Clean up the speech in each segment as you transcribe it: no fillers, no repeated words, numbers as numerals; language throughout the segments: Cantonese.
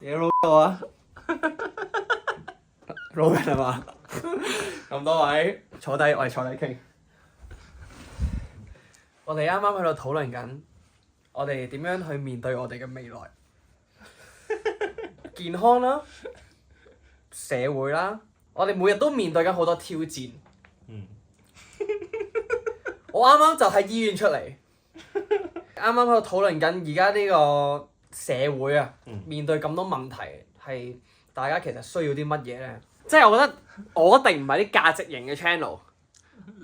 你老到啊？老人係嘛？咁多位坐低，我哋坐低傾。我哋啱啱喺度討論緊，我哋點樣去面對我哋嘅未來？健康啦，社會啦，我哋每日都面對緊好多挑戰。我啱啱就喺醫院出嚟，啱啱喺度討論緊而家呢個社會啊，面對咁多問題，係大家其實需要啲乜嘢咧？即係我覺得我一定唔係啲價值型嘅 channel，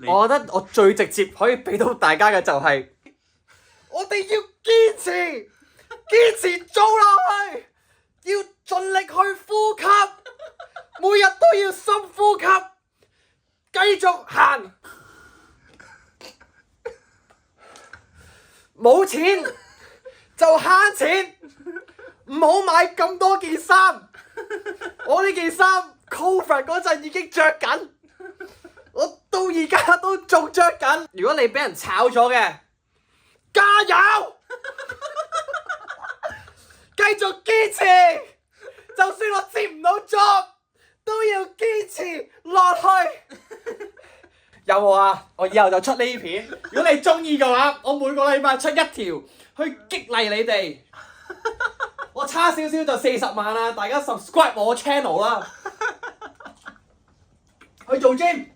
我覺得我最直接可以俾到大家嘅就係，我哋要堅持做落去，要盡力去呼吸，每日都要深呼吸，繼續行。冇錢就慳錢，唔好買咁多件衫。我呢件衫 Covid 嗰陣已經着緊，我到而家都仲着緊。如果你俾人炒咗嘅，加油，繼續堅持。就算我接唔到 job，都要堅持落去。有冇啊？我以後就出呢片。如果你中意嘅話，我每個禮拜出一條去激勵你哋。我差少少就40萬啦，大家 subscribe 我 channel 啦。去做 gym。